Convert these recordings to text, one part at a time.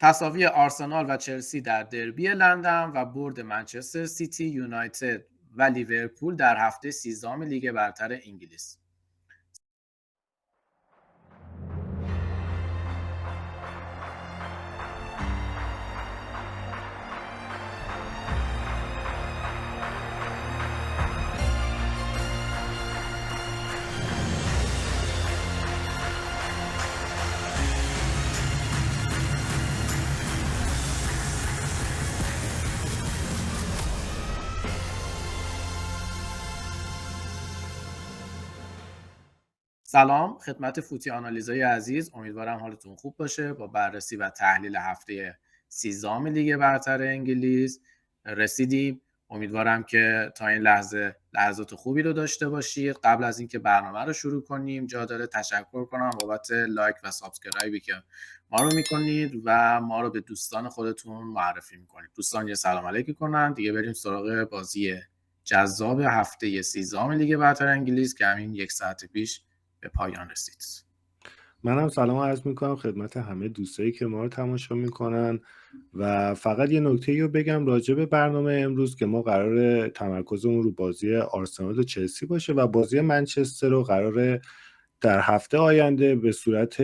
تساوی آرسنال و چلسی در دربی لندن و برد منچستر سیتی، یونایتد و لیورپول در هفته 13 لیگ برتر انگلیس. سلام خدمت فوتی آنالیزای عزیز، امیدوارم حالتون خوب باشه. با بررسی و تحلیل هفته 13 لیگ برتر انگلیس رسیدیم. امیدوارم که تا این لحظه لحظات خوبی رو داشته باشید. قبل از اینکه برنامه رو شروع کنیم جا داره تشکر کنم بابت لایک و سابسکرایبی که ما رو میکنید و ما رو به دوستان خودتون معرفی میکنید. دوستان یه سلام علیکی کنن دیگه، بریم سراغ بازی جذاب هفته 13 لیگ برتر انگلیس که همین یک ساعت پیش به پایان رسید. منم سلام عرض میکنم خدمت همه دوستایی که ما رو تماشا میکنن و فقط یه نکته رو بگم راجع به برنامه امروز که ما قرار تمرکزمون رو بازی آرسنال و چلسی باشه و بازی منچستر رو قرار در هفته آینده به صورت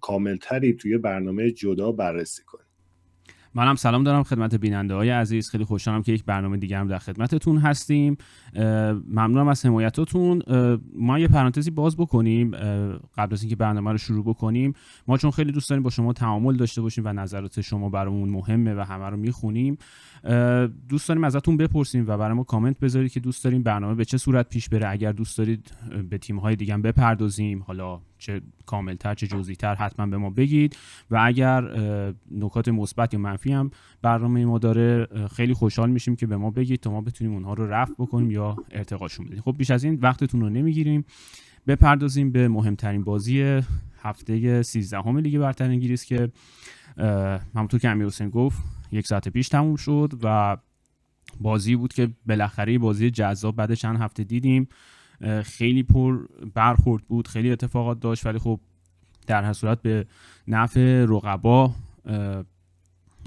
کاملتری توی برنامه جدا بررسی کنیم. منم سلام دارم خدمت بیننده‌های عزیز، خیلی خوشحالم که یک برنامه دیگه هم در خدمتتون هستیم. ممنونم از حمایتاتون. ما یه پرانتزی باز بکنیم قبل از اینکه برنامه رو شروع بکنیم. ما چون خیلی دوست داریم با شما تعامل داشته باشیم و نظرات شما برامون مهمه و همه رو میخونیم، دوست داریم ازتون بپرسیم و برای ما کامنت بذارید که دوست داریم برنامه به چه صورت پیش بره. اگر دوست دارید به تیم‌های دیگه هم بپردازیم، حالا چه کاملتر چه جزئی‌تر، حتما به ما بگید و اگر نکات مثبت یا منفی هم برنامه ما داره خیلی خوشحال میشیم که به ما بگید تا ما بتونیم اونها رو رفع بکنیم یا ارتقاشون بدیم. خب بیش از این وقتتون رو نمیگیریم، بپردازیم به مهمترین بازی هفته 13 لیگ برتر انگلیس که همونطور که امیرحسین گفت یک ساعت پیش تموم شد و بازی بود که بالاخره بازی جذاب بعد چند هفته دیدیم. خیلی پر برخورد بود، خیلی اتفاقات داشت، ولی خب در هر صورت به نفع رقبا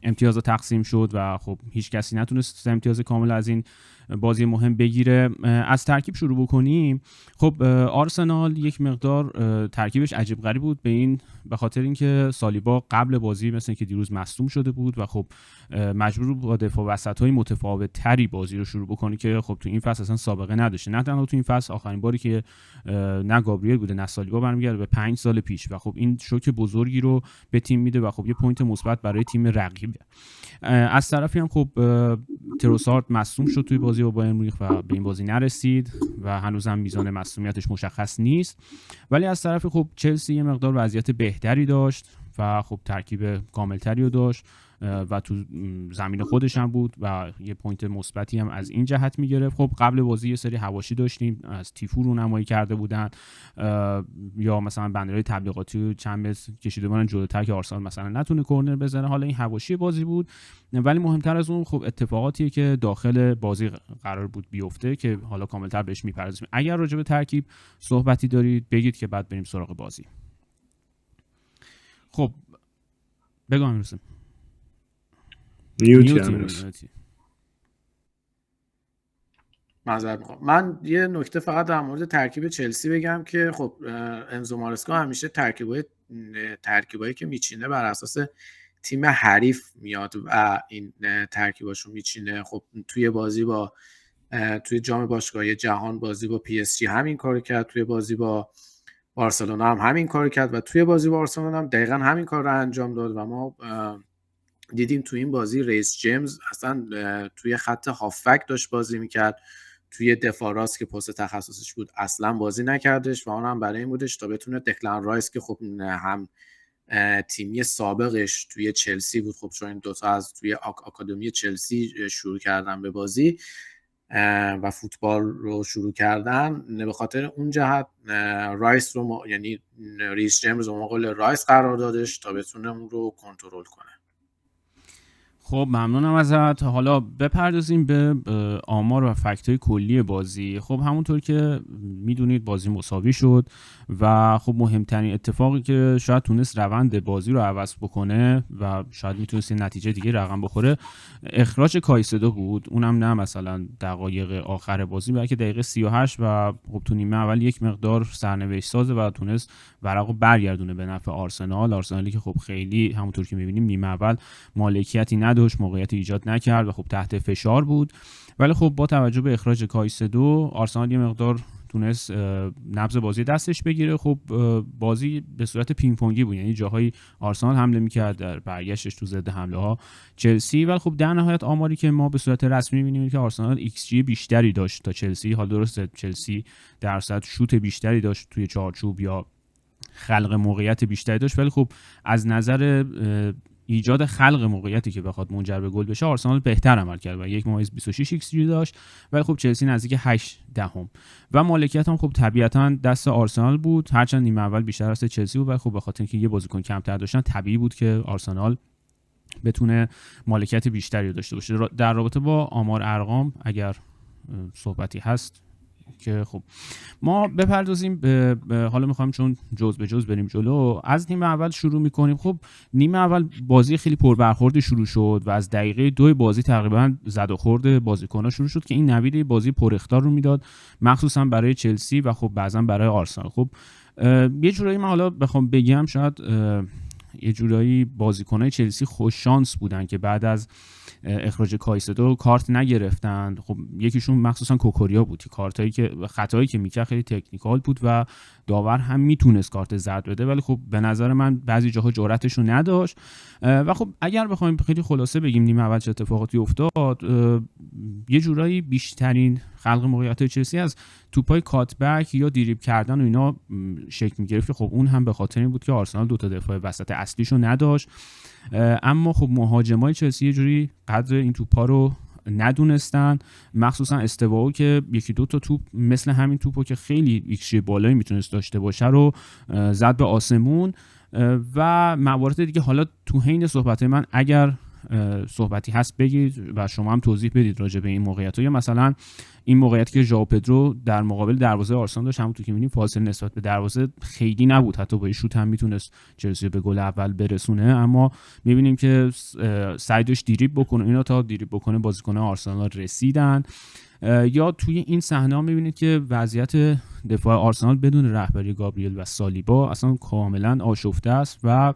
امتیاز تقسیم شد و خب هیچ کسی نتونست امتیاز کامل از این بازی مهم بگیره. از ترکیب شروع بکنیم. خب آرسنال یک مقدار ترکیبش عجیب غریب بود به خاطر اینکه سالیبا قبل بازی مثلا که دیروز مصدوم شده بود و خب مجبور بود با دفاع وسط‌های متفاوت تری بازی رو شروع بکنه که خب تو این فصل اصلا سابقه نداشته. نه تنها تو این فصل، آخرین باری که نه گابریل بوده نه سالیبا برمیگرده به 5 سال پیش و خب این شوک بزرگی رو به تیم میده و خب یه پوینت مثبت برای تیم رقیب. از طرفی هم خب تروسارد مصدوم شد توی بازی با بایرن مونیخ و به این بازی نرسید و هنوزم میزان مصدومیتش مشخص نیست. ولی از طرف خب چلسی یه مقدار وضعیت بهتری داشت و خب ترکیب کاملتری رو داشت و تو زمین خودش هم بود و یه پوینت مثبتی هم از این جهت میگرفت. خب قبل بازی یه سری حواشی داشتیم از تیفو رونمایی کرده بودن یا مثلا بندرهای تبلیغاتی چند متر کشیده بودن جلوتر که آرسنال مثلا نتونه کورنر بزنه. حالا این حواشی بازی بود، ولی مهمتر از اون خب اتفاقاتیه که داخل بازی قرار بود بیفته که حالا کاملتر بهش میپردازیم. اگر راجع به ترکیب صحبتی دارید بگید که بعد بریم سراغ بازی. خب بگو امیرحسین. معذرت میخوام. من یه نکته فقط در مورد ترکیب چلسی بگم که خب انزو مارسکا همیشه ترکیبایی که میچینه بر اساس تیم حریف میاد و این ترکیباشو میچینه. خب توی جام باشگاهی جهان بازی با پی اس جی همین کارو کرد، توی بازی با بارسلونا هم همین کارو کرد و توی بازی با آرسنال هم دقیقاً همین کار رو انجام داد و ما دیدیم توی این بازی ریس جیمز اصلا توی خط هافبک داشت بازی میکرد، توی دفاع راست که پست تخصصش بود اصلا بازی نکردش و اون هم برای این بودش تا بتونه دکلن رایس که خب هم تیمی سابقش توی چلسی بود، خب چون این دوتا از توی آکادمی چلسی شروع کردن به بازی و فوتبال رو شروع کردن، به خاطر اون جهت رایس رو یعنی ریس جیمز رو مقابل رایس قرار دادش تا بتونه اون رو کنترل کنه. خب ممنونم ازت. حالا بپردازیم به آمار و فکت‌های کلی بازی. خب همونطور که میدونید بازی مساوی شد و خب مهمترین اتفاقی که شاید تونست روند بازی رو عوض بکنه و شاید میتونست یه نتیجه دیگه رقم بخوره، اخراج کایسدو بود. اونم نه مثلا دقایق آخر بازی، بلکه دقیقه 38 و خب تو نیمه اول یک مقدار سرنوشت سازه و تونست ورقو برگردونه به نفع آرسنالی که خب خیلی همونطور که می‌بینیم نیمه اول مالکیتی نداشت، موقعیت ایجاد نکرد و خب تحت فشار بود. ولی خب با توجه به اخراج کایسدو آرسنال یه مقدار تونست نبض بازی دستش بگیره. خب بازی به صورت پینگ پونگی بود، یعنی جاهایی آرسنال حمله میکرد، در برگشتش تو ضد حمله ها چلسی. ولی خب در نهایت آماری که ما به صورت رسمی می‌بینیم که آرسنال ایکس جی بیشتری داشت تا چلسی. حال درسته چلسی درصد شوت بیشتری داشت توی چارچوب یا خلق موقعیت بیشتری داشت، ولی خب از نظر ایجاد خلق موقعیتی که بخواد منجر به گل بشه آرسنال بهتر عمل کرد و 1.26 ایکس جی داشت، ولی خب چلسی نزدیک 8 دهم و مالکیت هم خب طبیعتاً دست آرسنال بود، هرچند نیمه اول بیشتر دست چلسی بود، ولی خب به خاطر اینکه یه بازیکن کمتر داشتن طبیعی بود که آرسنال بتونه مالکیت بیشتری داشته باشه. در رابطه با آمار ارقام اگر صحبتی هست که خب ما بپردازیم به حالا میخوایم چون جز به جز بریم جلو، از نیمه اول شروع میکنیم. خب نیمه اول بازی خیلی پربرخوردی شروع شد و از دقیقه 2 بازی تقریبا زد و خورد بازیکن‌ها شروع شد که این نوید بازی پر اخطار رو میداد، مخصوصا برای چلسی و خب بعضا برای آرسنال. خب یه جورایی من حالا بخوام بگم شاید یه جورایی بازیکن‌های چلسی خوش شانس بودن که بعد از اخراج کایسدو کارت نگرفتن. خب یکیشون مخصوصا کوکوریا بود که خطایی که میکرد خیلی تکنیکال بود و داور هم میتونست کارت زرد بده، ولی خب به نظر من بعضی جاها جرأتش رو نداشت. و خب اگر بخوایم خیلی خلاصه بگیم نیمه اول چه اتفاقاتی افتاد، یه جورایی بیشترین خلق موقعیت چلسی از توپای کاتبک یا دریبل کردن و اینا شکل میگرفت. خب اون هم به خاطر این بود که آرسنال دو تا دفاع وسط اصلیشو نداشت، اما خب مهاجمای چلسی یه جوری قدر این توپا رو ندونستن، مخصوصا استواو که یکی دو تا توپ مثل همین توپو که خیلی ایکس بالایی میتونست داشته باشه رو زد به آسمون. و موارد دیگه حالا تو حین صحبت‌های من اگر صحبتی هست بگید و شما هم توضیح بدید راجع به این موقعیت‌ها، یا مثلا این موقعیتی که ژائو پدرو در مقابل دروازه آرسنال داشت، همونطور که می‌بینیم فاصله نسبت به دروازه خیلی نبود، حتی با شوت هم میتونست چلسی به گل اول برسونه، اما می‌بینیم که سعی داشت دریبل بکنه، اینا تا دریبل بکنه بازیکن آرسنال رسیدن. یا توی این صحنه ها می‌بینید که وضعیت دفاع آرسنال بدون رهبری گابریل و سالیبا اصلا کاملا آشفته است و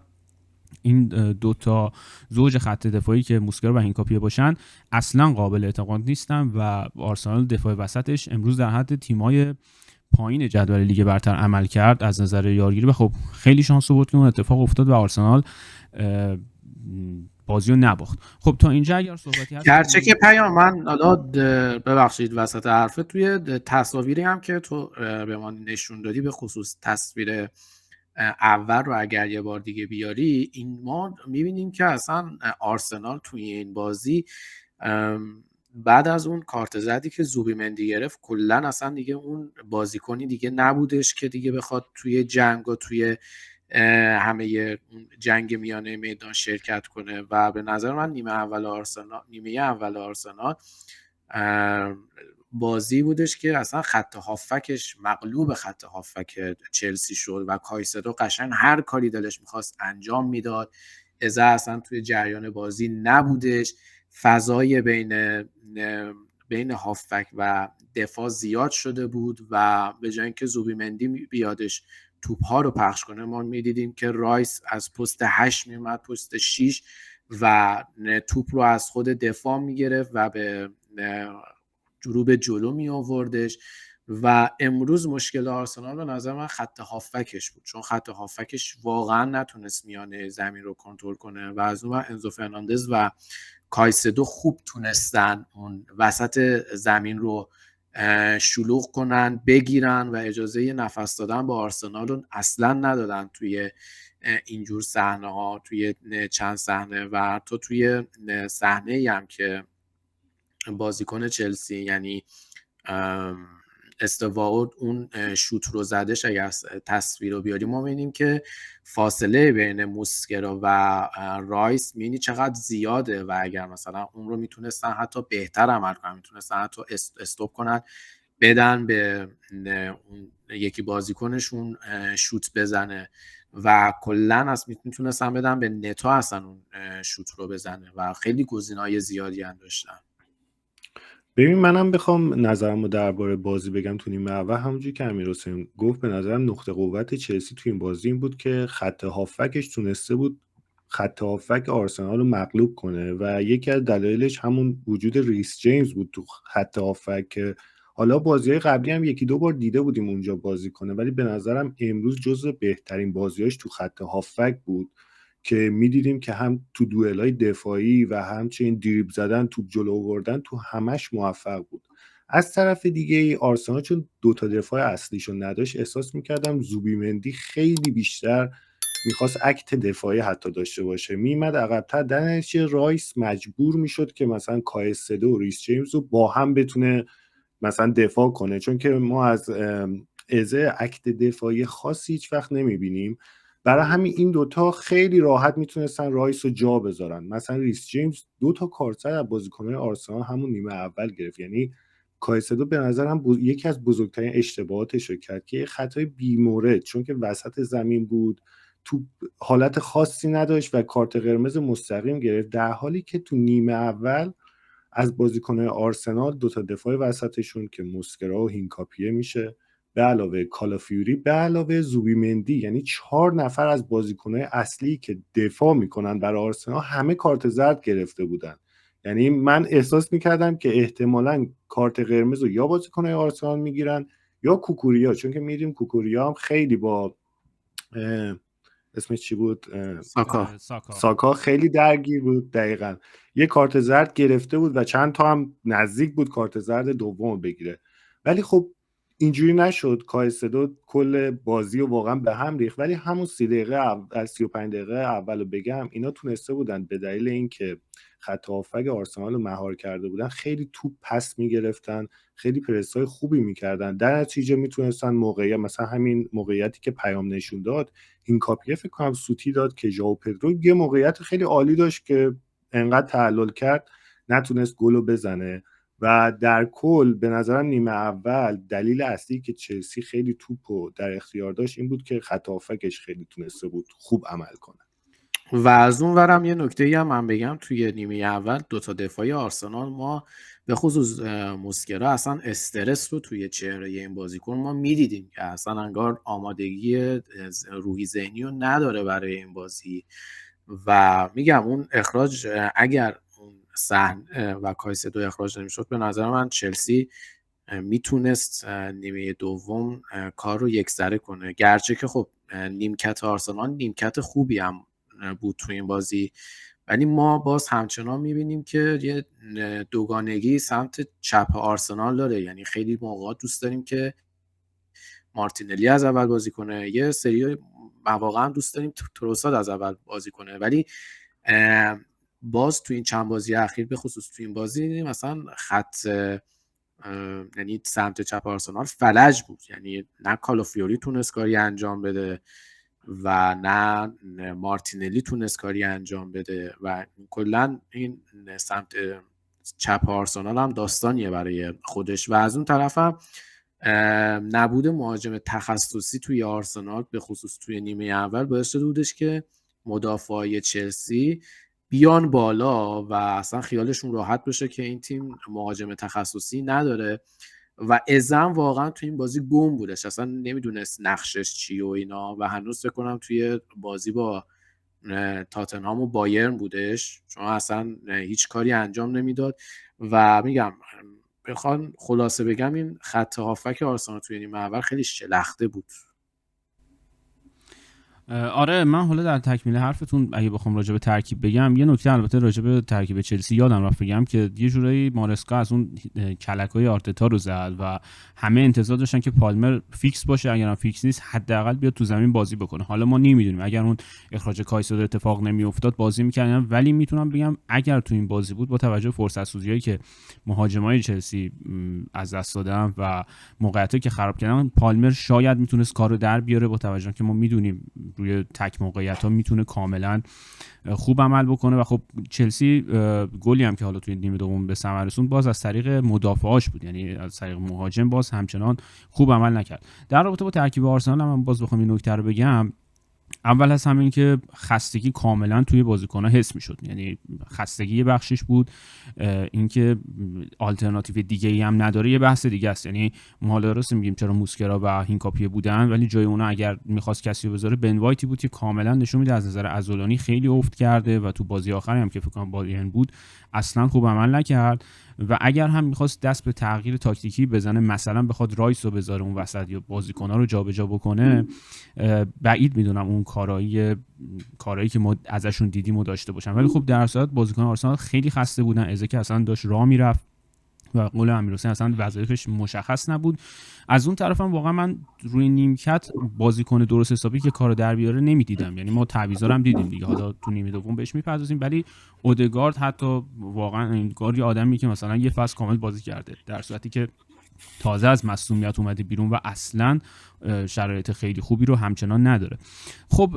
این دوتا زوج خط دفاعی که موسکر و هینکاپیه باشن اصلا قابل اعتماد نیستن و آرسنال دفاع وسطش امروز در حد تیمای پایین جدول لیگ برتر عمل کرد از نظر یارگیری و خب خیلی شانس آورد که اون اتفاق افتاد و آرسنال بازی رو نباخت. خب تا اینجا اگر صحبتی هست گرچه که پیام من حالا ببخشید وسط حرفه، توی تصاویری هم که تو به ما نشون دادی به خصوص تصویر اول رو اگر یه بار دیگه بیاری، این ما میبینیم که اصلا آرسنال توی این بازی بعد از اون کارت زدی که زوبیمندی گرفت کلا اصلا دیگه اون بازیکنی دیگه نبودش که دیگه بخواد توی جنگ و توی همه جنگ میانه میدان شرکت کنه و به نظر من نیمه اول آرسنال بازی بودش که اصلا خط هافکش مغلوب خط هافک چلسی شد و کایسدو قشنگ هر کاری دلش میخواست انجام میداد، ازا اصلا توی جریان بازی نبودش، فضای بین هافک و دفاع زیاد شده بود و به جای اینکه زوبیمندی بیادش توپ ها رو پخش کنه، ما میدیدیم که رایس از پست 8 میومد پست 6 و توپ رو از خود دفاع میگرفت و به جلو می آوردش. و امروز مشکل آرسنال به نظر من خط هافکش بود، چون خط هافکش واقعا نتونست میانه زمین رو کنترل کنه و از اون انزو فرناندز و کایسدو خوب تونستن اون وسط زمین رو شلوغ کنن، بگیرن و اجازه نفس دادن با آرسنال رو اصلا ندادن توی اینجور صحنه ها، توی چند صحنه و تو توی صحنه ای هم که بازیکن چلسی یعنی استواود اون شوت رو زدش، اگر تصویر رو بیاریم ما می‌بینیم که فاصله بین موسکرا و رایس می‌بینی چقدر زیاده و اگر مثلا اون رو میتونستن حتی بهتر عمل کنن، میتونستن حتی استوب کنن، بدن به اون یکی بازیکنشون شوت بزنه و کلا از میتونستن بدن به نتا اصلا اون شوت رو بزنه و خیلی گزینه‌های زیادی هم داشتن. ببین منم بخوام نظرمو درباره بازی بگم تو نیمه اول، همونجوری که امیرحسین گفت به نظرم نقطه قوت چلسی تو این بازی این بود که خط هافکش تونسته بود خط هافک آرسنال رو مغلوب کنه و یکی از دلایلش همون وجود ریس جیمز بود تو خط هافک که حالا بازی‌های قبلی هم یکی دو بار دیده بودیم اونجا بازی کنه، ولی به نظرم امروز جزو بهترین بازیاش تو خط هافک بود که می‌دیدیم که هم تو دوئل‌های دفاعی و همچنین دریبل زدن، توپ جلو آوردن، تو همش موفق بود. از طرف دیگه آرسنال چون دو تا دفاع اصلیشو نداشت، احساس می‌کردم زوبیمندی خیلی بیشتر میخواست اکت دفاعی حتی داشته باشه، میمد عقب‌تر، در نتیجه رایس مجبور میشد که مثلا کایسدو و ریس جیمز رو با هم بتونه مثلا دفاع کنه، چون که ما از ازه اکت دفاعی خاصی هیچ وقت نمیبینیم. برای همین این دوتا خیلی راحت میتونستن رایس رو جا بذارن. مثلا ریس جیمز دو تا کارت زد از بازیکن‌های آرسنال همون نیمه اول گرفت، یعنی کایسدو به نظرم یکی از بزرگترین اشتباهاتش رو کرد که یه خطای بیمورد، چون که وسط زمین بود، تو حالت خاصی نداشت و کارت قرمز مستقیم گرفت، در حالی که تو نیمه اول از بازیکن‌های آرسنال دو تا دفاع وسطشون که موسکرا و هینکاپیه میشه، به علاوه کالافیوری، به علاوه زوبیمندی، یعنی 4 نفر از بازیکن‌های اصلی که دفاع میکنن برای آرسنال همه کارت زرد گرفته بودن. یعنی من احساس میکردم که احتمالاً کارت قرمز رو یا بازیکن‌های آرسنال میگیرن یا کوکوریا، چون که می‌دونیم کوکوریا هم خیلی با اسمش چی بود؟ ساکا خیلی درگیر بود. دقیقاً یه کارت زرد گرفته بود و چند تا هم نزدیک بود کارت زرد دوم بگیره، ولی خب اینجوری نشد. کایسدو کل بازی رو واقعا به هم ریخت، ولی همون 35 دقیقه اولو بگم اینا تونسته بودن به دلیل اینکه خط هافک آرسنال رو مهار کرده بودن خیلی توپ پس میگرفتن، خیلی پرس‌های خوبی میکردن، در نتیجه میتونستن موقعیت، مثلا همین موقعیتی که پیام نشون داد این کاپیه فکر کنم سوتی داد که ژائو پدرو یه موقعیت خیلی عالی داشت که انقدر تعلل کرد نتونست گلو بزنه. و در کل به نظرم نیمه اول دلیل اصلی که چلسی خیلی توپو در اختیار داشت این بود که خط هافکش خیلی تونسته بود خوب عمل کنه. و از اون ورم یه نکته‌ای هم من بگم، توی نیمه اول دو تا دفاعی آرسنال ما به خصوص موسکرا اصلا استرس رو توی چهره این بازیکن ما میدیدیم که اصلا انگار آمادگی روحی ذهنی رو نداره برای این بازی و میگم اون اخراج اگر اون سهن و کایسدو اخراج نمیشد به نظر من چلسی میتونست نیمه دوم کار رو یکسره کنه، گرچه که خب نیمکت آرسنال نیمکت خوبی هم بود تو این بازی، ولی ما باز همچنان میبینیم که یه دوگانگی سمت چپ آرسنال داره، یعنی خیلی موقعات دوست داریم که مارتینلی از اول بازی کنه، یه سری مواقع هم دوست داریم تروسارد از اول بازی کنه، ولی باز تو این چند بازی اخیر به خصوص تو این بازی مثلا خط یعنی سمت چپ آرسنال فلج بود، یعنی نه کالافیوری تونست کاری انجام بده و نه مارتینلی تونست کاری انجام بده و کلا این سمت چپ آرسنال هم داستانیه برای خودش. و از اون طرف هم نبود مهاجم تخصصی توی آرسنال به خصوص توی نیمه اول باعث شده بودش که مدافعای چلسی بیان بالا و اصلا خیالشون راحت بشه که این تیم مهاجم تخصصی نداره و ازم واقعا توی این بازی گم بودش، اصلا نمیدونست نقشش چی و اینا و هنوز فکر کنم توی بازی با تاتنهام و بایرن بودش چون اصلا هیچ کاری انجام نمیداد و میگم بخوام خلاصه بگم این خط هافک آرسنال توی نیمه اول خیلی شلخته بود. آره من حالا در تکمیل حرفتون اگه بخوام راجع به ترکیب بگم، یه نکته البته راجع به ترکیب چلسی یادم رفت بگم که یه جورایی مارسکا از اون کلکای آرتتا رو زد و همه انتظار داشتن که پالمر فیکس باشه، اگرم فیکس نیست حداقل بیاد تو زمین بازی بکنه. حالا ما نمیدونیم اگر اون اخراج کایسدو اتفاق نمیافتاد بازی می‌کردن، ولی میتونم بگم اگر تو این بازی بود با توجه به فرصت سوزیایی که مهاجمای چلسی از دست دادن و موقعیتی که خراب کردن، پالمر شاید میتونست کارو در بیاره، با توجه که ما میدونیم روی تک موقعیت‌ها میتونه کاملا خوب عمل بکنه. و خب چلسی گلی هم که حالا توی نیمه دوم به ثمر رسوند باز از طریق مدافعاش بود، یعنی از طریق مهاجم باز همچنان خوب عمل نکرد. در رابطه با ترکیب آرسنال هم باز بخوام این نکته رو بگم، اول از همین که خستگی کاملا توی بازیکن‌ها حس می‌شد، یعنی خستگی بخشش بود، اینکه آلترناتیو دیگه‌ای هم نداره یه بحث دیگه است. یعنی ما حالا درست میگیم چرا موسکرا و هینکاپی بودن، ولی جای اونا اگر می‌خواست کسی رو بذاره بن وایتی بود که کاملا نشون میده از نظر عضلانی خیلی افت کرده و تو بازی آخری هم که فکر کنم بایرن بود اصلا خوب عمل نکرد. و اگر هم می‌خواست دست به تغییر تاکتیکی بزنه، مثلا بخواد رایس رو بذاره اون وسط یا بازیکن‌ها رو جابجا بکنه، بعید میدونم اون کارایی که ما ازشون دیدیم و داشته باشن. ولی خب در صورت بازیکن آرسنال خیلی خسته بودن، ازه که اصلا داشت راه میرفت و قول امیرحسین اصلا وظایفش مشخص نبود. از اون طرف هم واقعا من روی نیمکت بازیکن درست حسابی که کارو در بیاره نمیدیدم، یعنی ما تعویضا هم دیدیم دیگه، حالا تو نیمه دوم بهش میپردازیم، ولی اودگارد حتی واقعا انگار یه آدمی که مثلا یه فصل کامل بازی کرده، در صورتی که تازه از مصونیت اومده بیرون و اصلا شرایط خیلی خوبی رو همچنان نداره. خب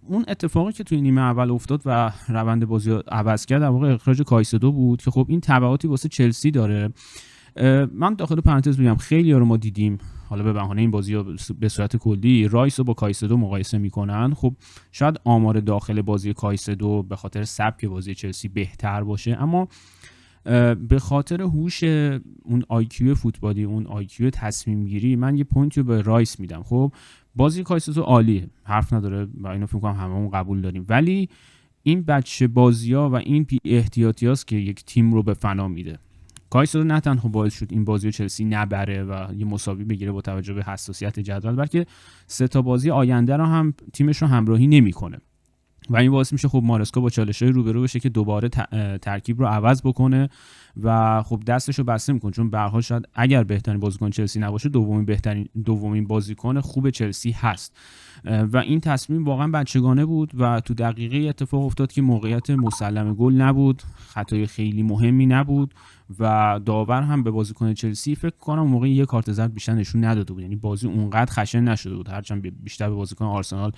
اون اتفاقی که توی نیمه اول افتاد و روند بازی رو عوض کرد در واقع اخراج کایسدو بود که خب این تبعاتی واسه چلسی داره. من داخل پرانتز میگم خیلی ها رو ما دیدیم حالا به بهانه این بازی ها به صورت کلی رایس رو با کایسدو مقایسه میکنن. خب شاید آمار داخل بازی کایسدو به خاطر سبک بازی چلسی بهتر باشه، اما به خاطر هوش اون آیکیو فوتبالی، اون آیکیو تصمیم گیری، من یه پوینتی رو به رایس میدم. خب بازی کایسدو عالیه، حرف نداره و اینو فکر کنم هممون قبول داریم، ولی این بچه بازی‌ها و این بی احتیاطیاست که یک تیم رو به فنا میده. کایسدو نه تنها باعث شد این بازی چلسی نبره و یه مساوی بگیره با توجه به حساسیت جدول، بلکه 3 تا بازی آینده رو هم تیمش رو همراهی نمی‌کنه و این باعث میشه خب مارسکا با چالش‌های روبرو بشه که دوباره ترکیب رو عوض بکنه و خب دستش رو بسته میکنه، چون به هر حال شاید اگر بهترین بازیکن چلسی نباشه دومین بازیکن خوب چلسی هست و این تصمیم واقعا بچگانه بود و تو دقیقه اتفاق افتاد که موقعیت مسلم گل نبود، خطای خیلی مهمی نبود و داور هم به بازیکن چلسی فکر کنم موقع یه کارت زرد بیشتر نشون نداده بود، یعنی بازی اونقدر خشن نشده بود، هرچند بیشتر به بازیکن آرسنال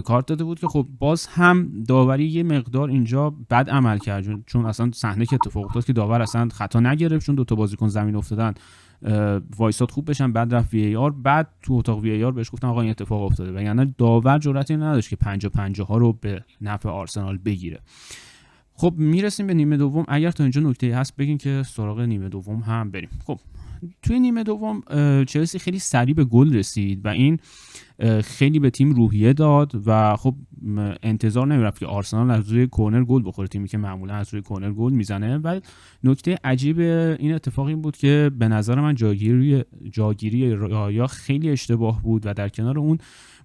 کارت داده بود که خب باز هم داوری یه مقدار اینجا بد عمل کرد، چون اصلا صحنه که اتفاق افتاد که داور اصلا خطا نگرفت، چون 2 تا بازیکن زمین افتادن وایساد خوب بشن، بعد رفت وی ای آر، بعد تو اتاق وی ای آر بهش گفتن آقا این اتفاق افتاده، وگرنه داور جرأتی نداشت که 50-50 ها رو به نفع آرسنال بگیره. خب میرسیم به نیمه دوم، اگر تا اینجا نکته‌ای هست بگین که سراغ نیمه دوم هم بریم. خب توی نیمه دوم چلسی خیلی سریع به گل رسید و این خیلی به تیم روحیه داد و خب انتظار نمیرفت که آرسنال از روی کورنر گل بخوره، تیمی که معمولا از روی کورنر گل میزنه. و نکته عجیب این اتفاق این بود که به نظر من جاگیری رایا خیلی اشتباه بود و در کنار اون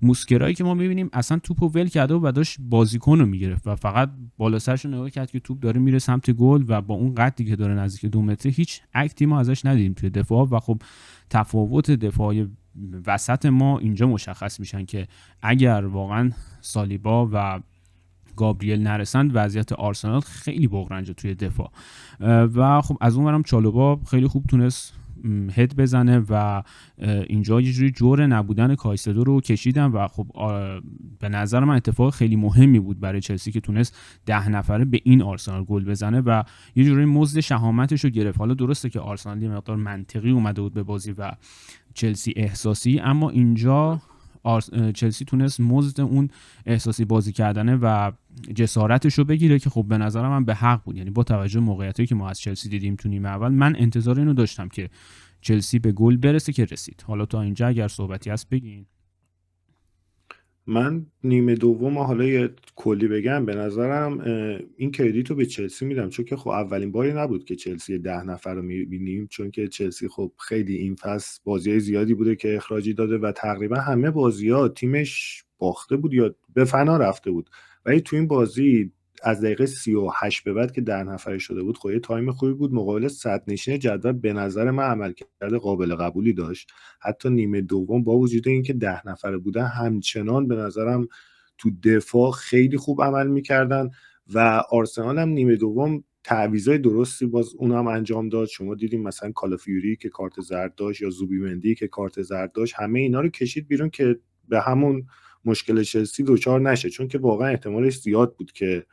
موسکرایی که ما میبینیم اصلا توپو ول کرده و داشت بازیکن رو میگرفت و فقط بالا سرش نگاه کرد که توپ داره میره سمت گل و با اون قدی که داره نزدیک 2 متری هیچ اکتی ما ازش ندیدیم توی دفاع و خب تفاوت دفاعی وسط ما اینجا مشخص میشن که اگر واقعا سالیبا و گابریل نرسند وضعیت آرسنال خیلی بغرنجه توی دفاع و خب از اون ورم چالوبا خیلی خوب تونست هد بزنه و اینجا یه جوری جور نبودن کایسدو رو کشیدن و خب به نظر من اتفاق خیلی مهمی بود برای چلسی که تونست 10 نفره به این آرسنال گل بزنه و یه جوری مزد شهامتش رو گرفت. حالا درسته که آرسنال یه مقدار منطقی اومده بود به بازی و چلسی احساسی، اما اینجا چلسی تونست مزد اون احساسی بازی کردنه و جسارتش رو بگیره که خب به نظر من به حق بود، یعنی با توجه به موقعیتی که ما از چلسی دیدیم تو نیمه اول من انتظار اینو داشتم که چلسی به گل برسه که رسید. حالا تا اینجا اگر صحبتی هست بگین. من نیمه دوم حالا یه کلی بگم، به نظرم این کردیت رو به چلسی میدم، چون که خب اولین باری نبود که چلسی 10 نفر رو میبینیم، چون که چلسی خب خیلی این فصل بازی‌های زیادی بوده که اخراجی داده و تقریبا همه بازی‌ها تیمش باخته بود یا به فنا رفته بود، ولی تو این بازی از دقیقه 38 به بعد که 10 نفره شده بود، خب یه تایم خوبی بود، مقابل صدرنشین جدول به نظر من عملکرد قابل قبولی داشت. حتی نیمه دوم با وجود اینکه 10 نفره بودن همچنان به نظرم تو دفاع خیلی خوب عمل میکردن و آرسنال هم نیمه دوم تعویضای درستی باز اونم انجام داد. شما دیدیم مثلا کالافیوری که کارت زرد داشت یا زوبیمندی که کارت زرد داشت، همه اینا رو کشید بیرون که به همون مشکل چلسی دچار نشه، چون که واقعا احتمالش زیاد بود که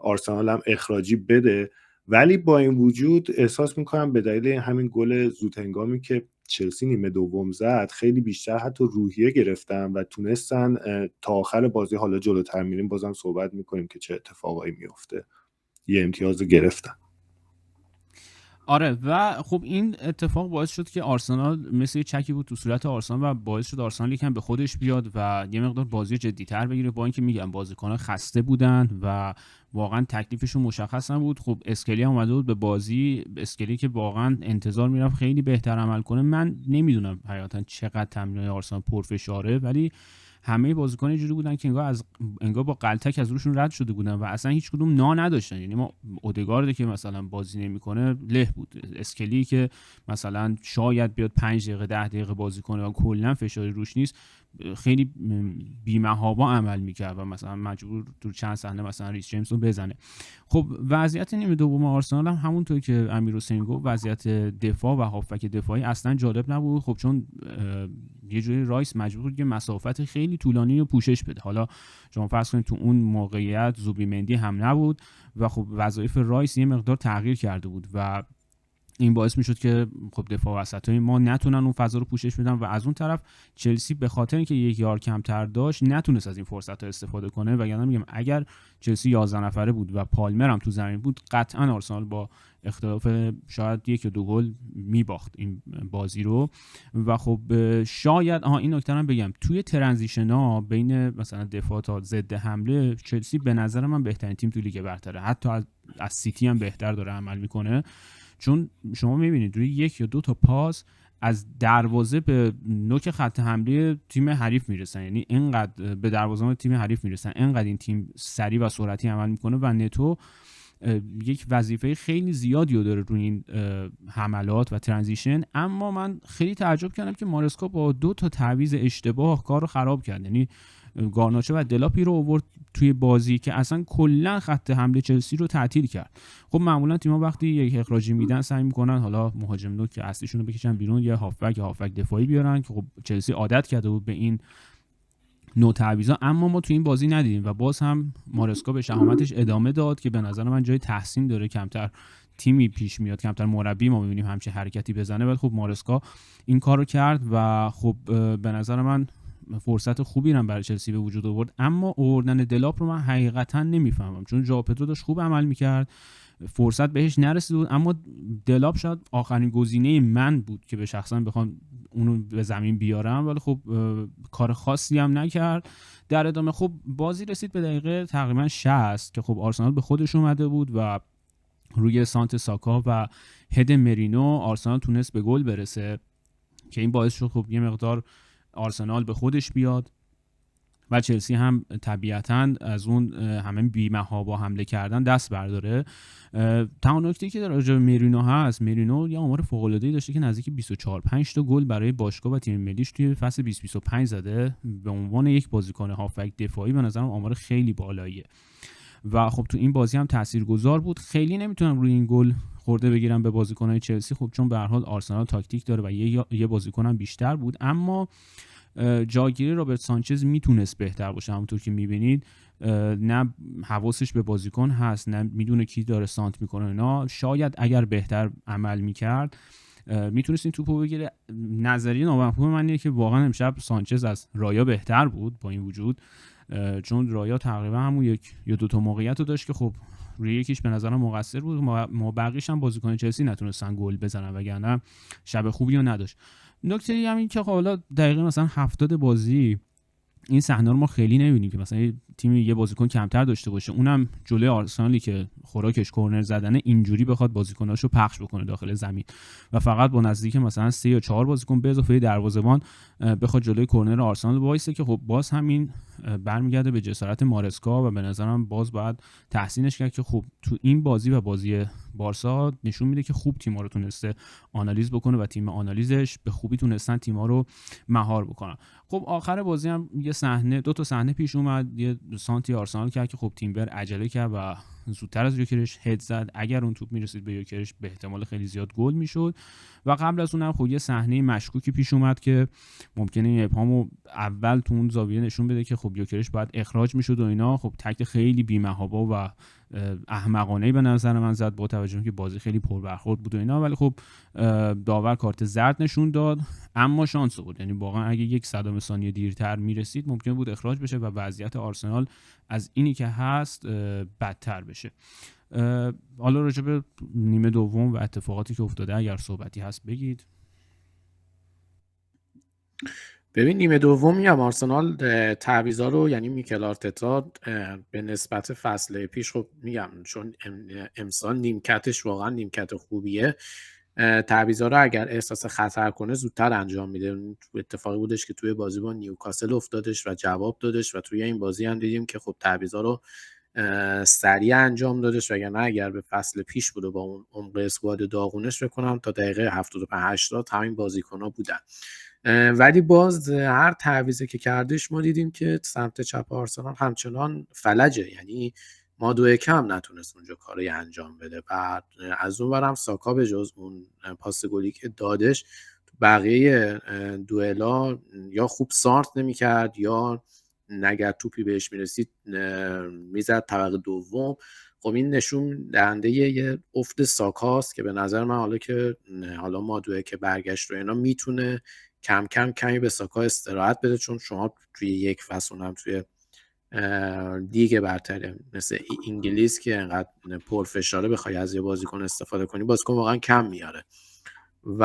آرسنال هم اخراجی بده. ولی با این وجود احساس میکنم به دلیل همین گل زودهنگامی که چلسی نیمه دوم زد، خیلی بیشتر حتی روحیه گرفتن و تونستن تا آخر بازی، حالا جلوتر میریم بازم صحبت میکنیم که چه اتفاقایی میفته، یه امتیاز گرفتن. آره و خب این اتفاق باعث شد که آرسنال مثل یه چکی بود تو صورت آرسنال و باعث شد آرسنال یکم به خودش بیاد و یه مقدار بازی جدی‌تر بگیره، با اینکه میگم بازیکن‌ها خسته بودن و واقعا تکلیفشون مشخص نبود. خب اسکلی هم اومده بود به بازی، اسکلی که واقعا انتظار میرفت خیلی بهتر عمل کنه. من نمیدونم حقیقتا چقدر تمرینای آرسنال پرفشاره، ولی همه بازیکن اینجوری بودن که انگار با غلطک از روشون رد شده بودن و اصلا هیچ کدوم نا نداشتن. یعنی ما اودگارد که مثلا بازی نمیکنه له بود، اسکلی که مثلا شاید بیاد 5 دقیقه 10 دقیقه بازی کنه و کلا فشاری روش نیست، خیلی بی‌محابا عمل میکرد و مثلا مجبور تو چند صحنه مثلا ریس جیمز رو بزنه. خب وضعیت نیمه دوم آرسنال هم همونطور که امیرحسین گفت، وضعیت دفاع و هافبک دفاعی اصلا جالب نبود. خب چون یه جوری رایس مجبور بود که مسافت خیلی طولانی رو پوشش بده. حالا شما فرض کنید تو اون موقعیت زوبیمندی هم نبود و خب وظایف رایس یه مقدار تغییر کرده بود و این باعث میشد که خب دفاع وسطای ما نتونن اون فضا رو پوشش بدن و از اون طرف چلسی به خاطر اینکه یک یار کمتر داشت نتونست از این فرصت ها استفاده کنه. وگرنه میگم اگر چلسی 11 نفره بود و پالمر هم تو زمین بود، قطعا آرسنال با اختلاف شاید 1 یا 2 گل میباخت این بازی رو. و خب شاید این نکته هم بگم، توی ترانزیشن ها بین مثلا دفاع تا ضد حمله، چلسی به نظر من بهترین تیم تو لیگ برتره، حتی از سیتی هم بهتر داره عمل میکنه. چون شما میبینید روی 1 یا 2 تا پاس از دروازه به نوک خط حمله تیم حریف میرسن، یعنی اینقدر به دروازه تیم حریف میرسن، اینقدر این تیم سریع و سرعتی عمل میکنه و نتو یک وظیفه خیلی زیادی رو داره روی این حملات و ترانزیشن. اما من خیلی تعجب کردم که مارسکا با 2 تا تعویض اشتباه کار رو خراب کرد. یعنی گارناچو و دلاپی رو آورد توی بازی که اصلا کلا خط حمله چلسی رو تعطیل کرد. خب معمولا تیم‌ها وقتی یک اخراجی میدن سعی میکنن حالا مهاجم نوک که اصلیشون رو بکشن بیرون، یا هافبک دفاعی بیارن که خب چلسی عادت کرده بود به این نوع تعویضا. اما ما تو این بازی ندیدیم و باز هم مارسکا به شهامتش ادامه داد که به نظر من جای تحسین داره. کمتر تیمی پیش میاد، کمتر مربی ما می‌بینیم همچین حرکتی بزنه، ولی خب مارسکا این کارو کرد و خب به نظر من فرصت خوبی هم برای چلسی به وجود آورد. اما آوردن دلاپ رو من حقیقتا نمیفهمم، چون ژائو پدرو داشت خوب عمل میکرد، فرصت بهش نرسید بود، اما دلاپ شاید آخرین گزینه من بود که به شخصا بخوام اونو به زمین بیارم، ولی خب کار خاصی هم نکرد. در ادامه خب بازی رسید به دقیقه تقریبا 60 که خب آرسنال به خودش اومده بود و روی سانت ساکا و هد مرینو آرسنال تونست به گل برسه که این باعث شد خب یه مقدار آرسنال به خودش بیاد و چلسی هم طبیعتاً از اون همه بی‌محابا حمله کردن دست برداره. تنها نکته‌ای که در راجع به مرینو هست، مرینو یه آمار فوق‌العاده‌ای داشته که نزدیک 24-5 تا گل برای باشگاه و تیم ملیش توی فصل 2025 زده. به عنوان یک بازیکن هافبک دفاعی به نظرم آمار خیلی بالاییه و خب تو این بازی هم تاثیرگذار بود. خیلی نمیتونم روی این گل خورده بگیرم به بازیکن‌های چلسی، خب چون به هر حال آرسنال تاکتیک داره و یه بازیکن هم بیشتر بود، اما جاگیری رابرت سانچز میتونست بهتر باشه. همونطور که میبینید نه حواسش به بازیکن هست، نه میدونه کی داره سانت میکنه اینا. شاید اگر بهتر عمل میکرد میتونست این توپو بگیره. نظریه نامفهوم من اینه که واقعا امشب سانچز از رایا بهتر بود با این وجود، چون رایا تقریبا همون 1 یا 2 تا موقعیت رو داشت که خب روی یکیش به نظرم مقصر بود، ما بقیش هم بازیکن چلسی نتونستن گل بزنن، وگرنه شب خوبی رو نداشت. نکته هم این که حالا دقیقه مثلا 70 بازی این صحنه رو ما خیلی نمی‌بینیم که مثلا یه تیمی یه بازیکن کمتر داشته باشه، اونم جلوی آرسنالی که خوراکش کورنر زدنه اینجوری بخواد بازیکناشو پخش بکنه داخل زمین و فقط با نزدیک مثلا 3 یا 4 بازیکن به اضافه دروازه‌بان بخواد جلوی کورنر آرسنال وایسه که خب باز همین برمیگرده به جسارت مارسکا و به نظرم باز باید تحسینش کرد که خب تو این بازی و بازی بارسا نشون میده که خوب تیم‌ها رو تونسته آنالیز بکنه و تیم آنالیزش به خوبی تونستن تیم‌ها رو مهار بکنن. خب آخر بازی هم یه صحنه، 2 تا صحنه پیش اومد، یه سانتی آرسنال کرد که خب تیمبر عجله کرد و زودتر از یوکرش هد زد. اگر اون توپ میرسید به یوکرش به احتمال خیلی زیاد گل میشد. و قبل از اونم خب یه صحنه مشکوکی پیش اومد که ممکنه این ابهامو اول تو اون زاویه نشون بده که خب یوکرش باید اخراج میشد و اینا. خب تکل خیلی بی‌محابا و احمقانه‌ای به نظر من زد با توجه به که بازی خیلی پربرخورد بود و اینا، ولی خب داور کارت زرد نشون داد. اما شانس بود، یعنی واقعا اگه 1/100 ثانیه دیرتر میرسید ممکن بود اخراج بشه و وضعیت آرسنال از اینی که هست بدتر بشه. حالا راجع به نیمه دوم و اتفاقاتی که افتاده اگر صحبتی هست بگید. ببین نیمه دوم میگم آرسنال تعویضا رو، یعنی میکل آرتتا به نسبت فصل پیش، خب میگم چون امسال نیمکتش واقعا نیمکت خوبیه، تعویضا رو اگر احساس خطر کنه زودتر انجام میده. اتفاقی بودش که توی بازی با نیوکاسل افتادش و جواب دادش و توی این بازی هم دیدیم که خب تعویضا رو سریع انجام دادش، وگرنه اگر به فصل پیش بود و با اون عمق اسکواد داغونش بکنم تا دقیقه 75-80 همین بازیکن‌ها بودن. ولی باز هر تعویضی که کردش ما دیدیم که سمت چپ آرسنال همچنان فلجه، یعنی ما 2-1 هم نتونست اونجا کاری انجام بده. بعد از اون برم ساکا به جز اون پاس گلی که دادش تو بقیه دوئلا یا خوب سانت نمی‌کرد یا اگر توپی بهش میرسید میزد طبقه دوم. خب این نشون دهنده یه افت ساکاست که به نظر من حالا ما 2-1 برگشت رو اینا میتونه کم کم کمی به ساکا استراحت بده، چون شما توی یک فصل هم توی لیگ برتر مثل انگلیس که انقدر پرفشاره بخوای از یه بازیکن استفاده کنی، بازیکن واقعا کم میاره و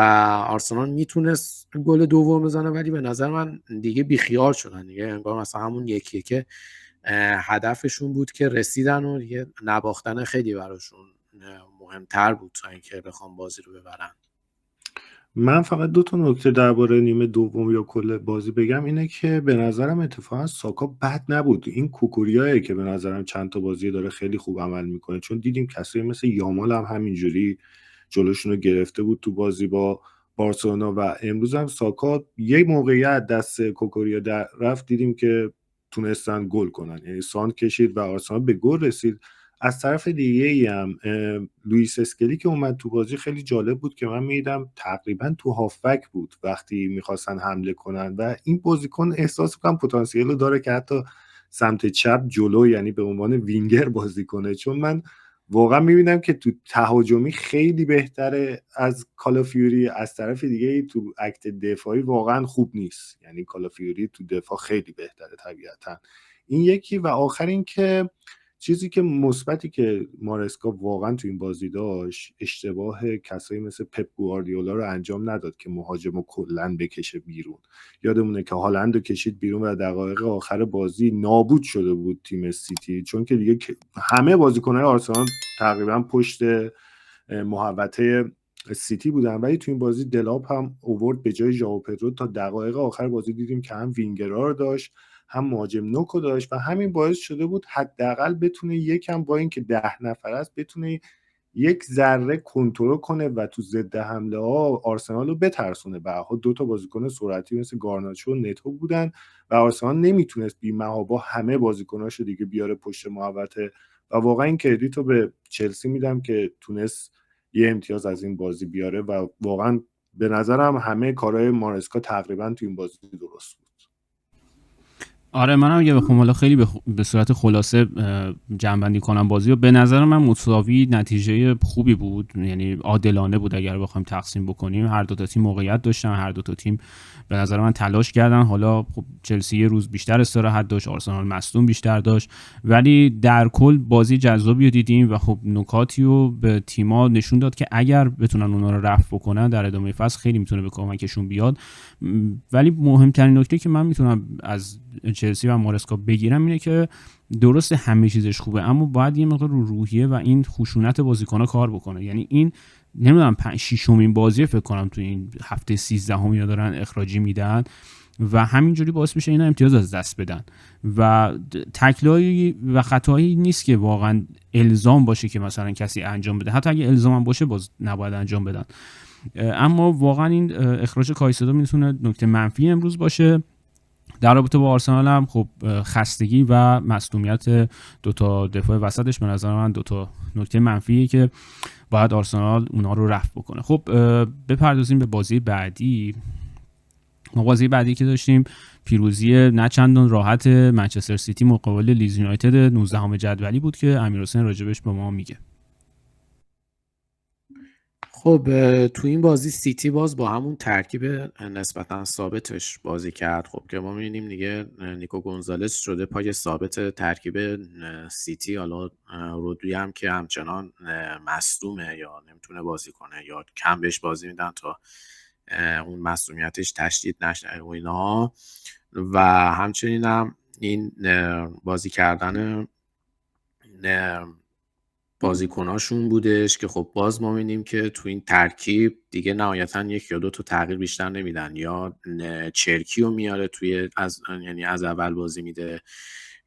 آرسنال میتونست گل دوم بزنه، ولی به نظر من دیگه بیخیال شدن دیگه. انگار مثلا همون 1-1 که هدفشون بود که رسیدن و دیگه نباختن خیلی براشون مهمتر بود تا اینکه بخوام بازی رو ببرن. من فقط 2 تا نکته درباره نیمه دوم یا کل بازی بگم. اینه که به نظرم اتفاقا ساکا بد نبود. این کوکوریایه که به نظرم چند تا بازی داره خیلی خوب عمل میکنه، چون دیدیم کسایی مثل یامال هم همینجوری جلوشون رو گرفته بود تو بازی با بارسلونا و امروز هم ساکا یه موقعیت دست کوکوریا در رفت دیدیم که تونستن گل کنن، یعنی سانت کشید و آرسنال به گل رسید. از طرف دیگه هم لوئیس اسکلی که اومد تو بازی خیلی جالب بود که من میدم تقریبا تو هافبک بود وقتی میخواستن حمله کنن و این بازیکن احساس میکنم پتانسیل رو داره که حتی سمت چپ جلو، یعنی به عنوان وینگر بازی کنه، چون من واقعا میبینم که تو تهاجمی خیلی بهتره از کالافیوری. از طرف دیگه تو اکت دفاعی واقعا خوب نیست، یعنی کالافیوری تو دفاع خیلی بهتره طبیعتا. این یکی. و آخر این که چیزی که مثبتی که مارسکا واقعا تو این بازی داشت، اشتباه کسایی مثل پپ گواردیولا رو انجام نداد که مهاجمو کلا بکشه بیرون. یادمونه که هالند رو کشید بیرون و دقایق آخر بازی نابود شده بود تیم سیتی، چون که دیگه همه بازیکن‌های آرسنال تقریبا پشت محوطه سیتی بودن. ولی تو این بازی دلاپ هم اوورد به جای ژائو پدرو. تا دقایق آخر بازی دیدیم که هم وینگرها رو داشت هم مهاجم نوکو داشت و همین باعث شده بود حداقل بتونه یکم با اینکه 10 نفر است بتونه یک ذره کنترل کنه و تو ضد حمله ها آرسنال رو بترسونه. به هر حال 2 تا بازیکن سرعتی مثل گارناچو و نتو بودن و آرسنال نمیتونست بی‌محابا همه بازیکناشو دیگه بیاره پشت محوطه و واقعا این کردیتو به چلسی میدم که تونست یه امتیاز از این بازی بیاره و واقعا به نظرم همه کارهای مارسکا تقریبا تو این بازی درست بود. آره منم اگه بخوام حالا خیلی به صورت خلاصه جمع‌بندی کنم بازی رو، به نظر من مساوی نتیجه خوبی بود، یعنی عادلانه بود اگر بخوایم تقسیم بکنیم. هر دو تا تیم موقعیت داشتن، هر دو تا تیم به نظر من تلاش کردن. حالا خب چلسی یه روز بیشتر استراحت داشت، آرسنال مصدوم بیشتر داشت، ولی در کل بازی جذابی رو دیدیم و خب نکاتی رو به تیم‌ها نشون داد که اگر بتونن اونا رو رفع بکنن در ادامه فصل خیلی میتونه به کمکشون بیاد. ولی مهمترین نکته که من میتونم از چلسی و مارسکا بگیرم اینه که درست همه چیزش خوبه، اما باید یه مقدار رو روحیه و این خشونت بازیکن‌ها کار بکنه. یعنی این نمیدونم 5-6مین بازی فکر کنم تو این هفته 13 اینا دارن اخراجی میدن و همینجوری باعث میشه اینا امتیاز از دست بدن و تکلایی و خطایی نیست که واقعا الزام باشه که مثلا کسی انجام بده، حتی اگه الزام باشه باز نباید انجام بدن. اما واقعا این اخراج کایسدو میتونه نکته منفی امروز باشه. در رابطه با آرسنال هم خب خستگی و مصدومیت دوتا دفاع وسطش به نظر من دوتا نکته منفیه که باید آرسنال اونا رو رفع بکنه. خب بپردازیم به بازی بعدی. بازی بعدی که داشتیم پیروزی نه چندان راحت منچستر سیتی مقابل لیدز یونایتد 19 جدولی بود که امیرحسین راجبش به ما میگه. خب تو این بازی سیتی باز با همون ترکیب نسبتا ثابتش بازی کرد. خب که ما می‌بینیم دیگه نیکو گونزالز شده پای ثابت ترکیب سیتی. حالا رودری هم که همچنان مصدومه یا نمیتونه بازی کنه یا کم بهش بازی میدن تا اون مصدومیتش تشدید نشه و اینا. و همچنین هم این بازی کردن بازیکناشون بودش که خب باز ما می‌بینیم که تو این ترکیب دیگه نهایتاً یک یا دو تا تغییر بیشتر نمیدن، یا چرکی رو میاره توی یعنی از اول بازی میده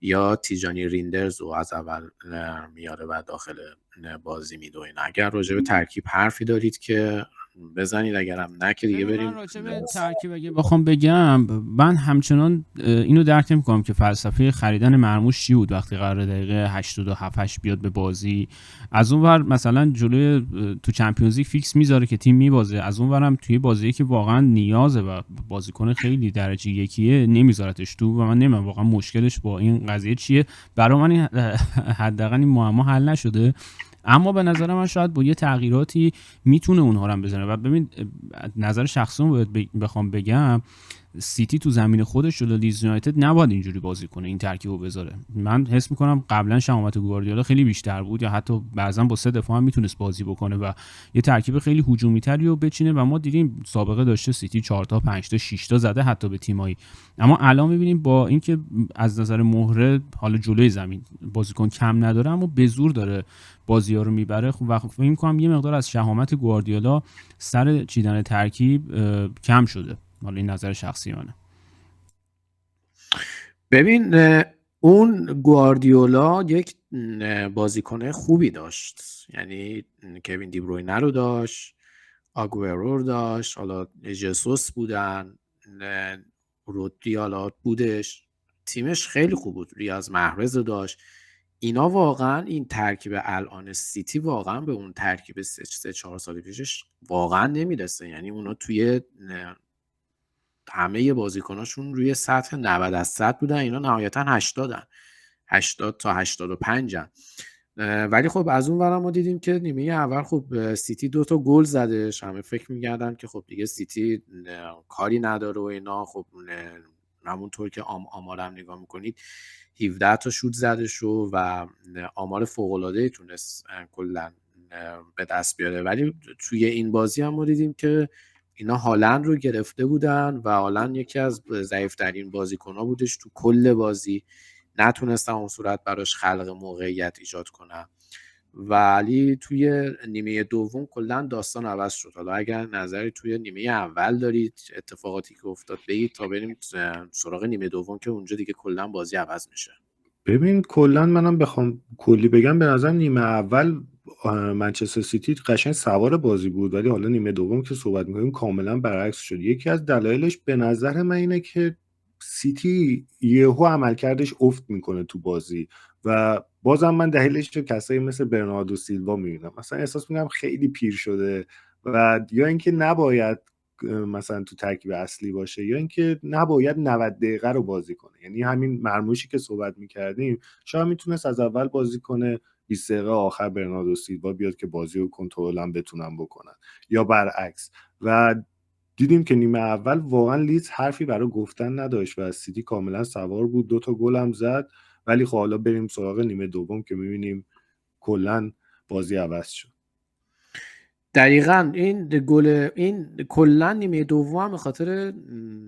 یا تیجانی ریندرز رو از اول میاره و داخل بازی میده. این اگر راجع به ترکیب حرفی دارید که بزنید، اگرم نه که دیگه بریم. من راجع به ترکیب اگه بخوام بگم، من همچنان اینو درک نمی‌کنم که فلسفه خریدن مرموش چی بود وقتی قرار دقیقه 87 بیاد به بازی. از اون ور مثلا جلوی تو چمپیونز لیگ فیکس میذاره که تیم میبازه، از اون ورم توی بازی که واقعا نیازه و بازیکن خیلی درجه یکیه نمیذارتش تو و من نمیدونم واقعا مشکلش با این قضیه چیه. برای من حداقل این معما حل نشده، اما به نظر من شاید با یه تغییراتی میتونه اونها رو هم بزنه. و ببین نظر شخصیمو بخوام بگم، سیتی تو زمین خودش جلوی لیدز یونایتد نباید اینجوری بازی کنه، این ترکیبو بذاره. من حس میکنم قبلا شمامت گواردیولا خیلی بیشتر بود یا حتی بعضا با 3 دفاع هم میتونست بازی بکنه و یه ترکیب خیلی هجومی تری رو بچینه و ما دیدیم سابقه داشته سیتی 4 تا 5 تا 6 تا زده حتی به تیمایی. اما الان میبینیم با اینکه از نظر مهره حالا جلوی زمین بازیکن کم نداره اما به زور داره بازی‌ها رو میبره. خب و فکر می‌کنم یه مقدار از شهامت گواردیولا سر چیدن ترکیب کم شده. حالا این نظر شخصی منه. ببین اون گواردیولا یک بازیکن خوبی داشت، یعنی کوین دی بروینه رو داشت، آگوئرو رو داشت، حالا ژسوس بودن، رودری حالا بودش، تیمش خیلی خوب بود، ریاض محرز رو داشت. اینا واقعا این ترکیب الان سیتی واقعا به اون ترکیب 3-4 سال پیشش واقعا نمیرسه. یعنی اونا توی همه بازیکناشون روی سطح 90 از 100 بودن، اینا نهایتا 80 تا 85 ولی خب از اون ورم ما دیدیم که نیمه اول خب سیتی 2 تا گل زدش، همه فکر می‌کردن که خب دیگه سیتی کاری نداره و اینا. خب همونطور که آمارم نگاه میکنید 17 تا شوت زده شو و آمار فوق‌العاده‌ای تونست کلا به دست بیاره. ولی توی این بازی هم ما دیدیم که اینا هالند رو گرفته بودن و هالند یکی از ضعیف‌ترین بازیکن‌ها بودش تو کل بازی، نتونستن اون صورت براش خلق موقعیت ایجاد کنن. ولی توی نیمه دوم کلا داستان عوض شد. حالا اگر نظری توی نیمه اول دارید اتفاقاتی که افتاد بگید تا بریم سراغ نیمه دوم که اونجا دیگه کلا بازی عوض میشه. ببین کلا منم بخوام کلی بگم به نظر نیمه اول منچستر سیتی قشنگ سوار بازی بود، ولی حالا نیمه دوم که صحبت می‌کنیم کاملا برعکس شد. یکی از دلایلش به نظر من اینه که سیتی یهو عملکردش افت میکنه تو بازی و بازم من دلیلش رو کسایی مثل برناردو سیلوا میبینم. مثلا احساس میکنم خیلی پیر شده و یا اینکه نباید مثلا تو ترکیب اصلی باشه یا اینکه نباید 90 دقیقه رو بازی کنه. یعنی همین مرموشی که صحبت میکردیم شاید میتونست از اول بازی کنه، 20 دقیقه آخر برناردو سیلوا بیاد که بازی رو کنترلم بتونن بکنن یا برعکس. و دیدیم که نیمه اول واقعا لیدز حرفی برای گفتن نداشت و سیتی کاملا سوار بود، 2 تا گل هم زد. ولی خب حالا بریم سراغ نیمه دوم که میبینیم کلا بازی عوض شد. دقیقاً این کلا نیمه دوم به خاطر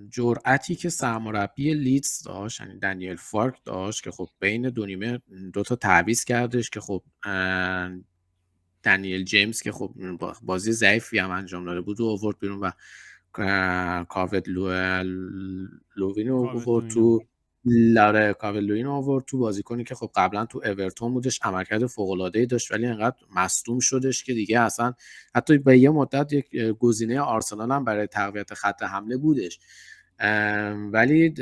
جرأتی که سرمربی لیدز داشت، یعنی دنیل فارک داشت که خب بین دو نیمه 2 تا تعویض کردش که خب دنیل جیمز که خب بازی ضعیفی هم انجام داده بود و آورد بیرون و کاوت لوین رو آورد تو کاوت لوین رو آورد تو، بازیکنی که خب قبلا تو اورتون بودش، عملکرد فوق‌العاده‌ای داشت ولی انقدر مصدوم شدش که دیگه اصلا حتی به یه مدت یک گزینه آرسنال هم برای تقویت خط حمله بودش، ولی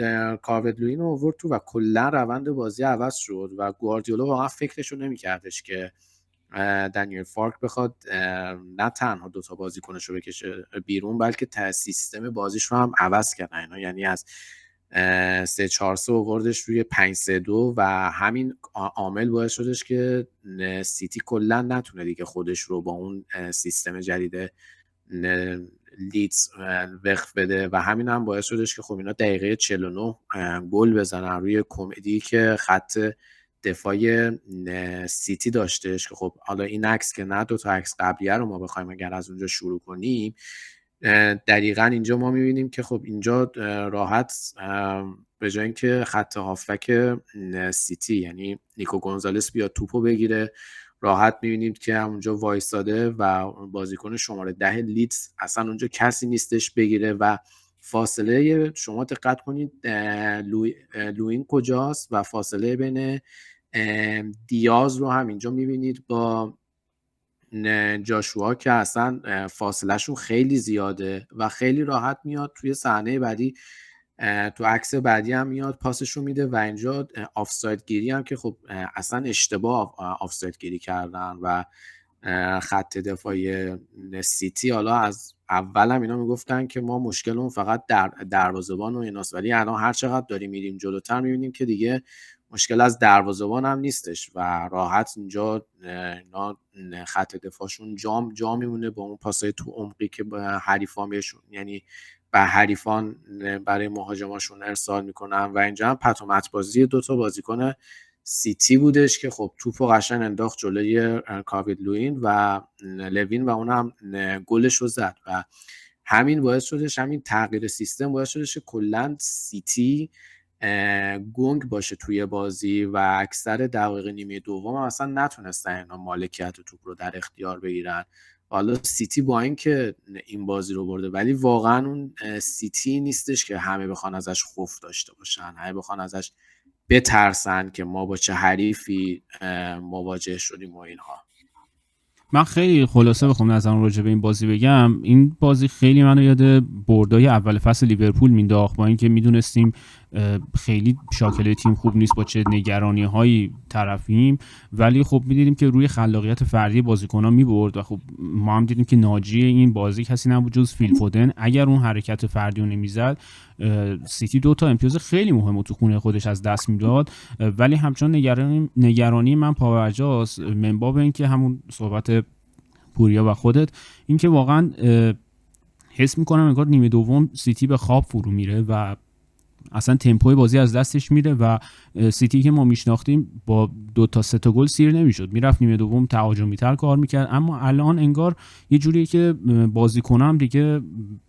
کاوت لوین رو آورد تو و کلا روند بازی عوض شد و گواردیولا واقعا فکرش رو نمی‌کردش که دنیل فارک بخواد نه تنها 2 تا بازیکنش رو بکشه بیرون بلکه سیستم بازیش رو هم عوض کردن اینا، یعنی از 3-4-3 آوردش روی 5-3-2 و همین عامل باعث شدش که سیتی کلا نتونه دیگه خودش رو با اون سیستم جدید لیدز وقف بده و همین هم باعث شدش که خب اینا دقیقه 49 گل بزنن روی کمدی که خط دفاع سیتی داشتش که خب حالا این عکس که نه 2 تا عکس قبلیه رو ما بخوایم اگر از اونجا شروع کنیم، دقیقاً اینجا ما می‌بینیم که خب اینجا راحت به جای اینکه خط هافبک سیتی یعنی نیکو گونزالس بیاد توپو بگیره، راحت می‌بینیم که اونجا وایساده و بازیکن شماره 10 لیدز اصلا اونجا کسی نیستش بگیره و فاصله شما دقت کنید لوین کجاست و فاصله بین دیاز رو هم اینجا می‌بینید با جاشوا که اصلا فاصلهشون خیلی زیاده و خیلی راحت میاد توی صحنه بعدی، تو عکس بعدی هم میاد پاسشو میده و اینجا آفساید گیری هم که خب اصلا اشتباه آفساید گیری کردن و خط دفاعی سیتی حالا از اول هم اینا میگفتن که ما مشکلمون فقط دروازه‌بان و ایناست، ولی الان هر چقدر داریم میریم جلوتر میبینیم که دیگه مشکل از دروازه‌بان هم نیستش و راحت اینجا اینا خط دفاعشون جا میمونه با اون پاسای تو عمقی که به حریفان بهشون یعنی به حریفان برای مهاجماشون ارسال میکنن و اینجا هم پت و مت بازی 2 تا بازیکن سیتی بودش که خب توپو قشنگ انداخت جلوی کاوید لوین و لوین و اونم گلش رو زد و همین باعث شدش، همین تغییر سیستم باعث شدش که کلا سیتی گنگ باشه توی بازی و اکثر دقایق نیمه دوم هم اصلا نتونستن اینا مالکیت توپ رو در اختیار بگیرن. حالا سیتی با اینکه این بازی رو برده ولی واقعا اون سیتی نیستش که همه بخوان ازش خوف داشته باشن، همه بخوان ازش بترسن که ما با چه حریفی مواجه شدیم و اینها. من خیلی خلاصه بخوام نظرم راجع به این بازی بگم، این بازی خیلی منو یاد بردای اول فصل لیورپول مینداخت، با اینکه میدونستیم خیلی شاکله تیم خوب نیست، با چه نگرانی هایی طرفیم، ولی خب میدیدیم که روی خلاقیت فردی بازیکن‌ها میبرد و خب ما هم دیدیم که ناجی این بازی کسی نبود جز فیل فودن. اگر اون حرکت فردی رو نمیزد سیتی 2 تا امتیاز خیلی مهمو تو خونه خودش از دست میداد. ولی همچنان نگرانی من پاورجاست من باب این که همون صحبت پوریا و خودت، این که واقعا حس میکنم انگار نیمه دوم سیتی به خواب فرو میره و اصلا تمپوی بازی از دستش میره و سیتی که ما میشناختیم با 2 تا 3 تا گل سیر نمیشد، میرفت نیمه دوم تهاجمی‌تر کار میکرد. اما الان انگار یه جوریه که بازیکنام دیگه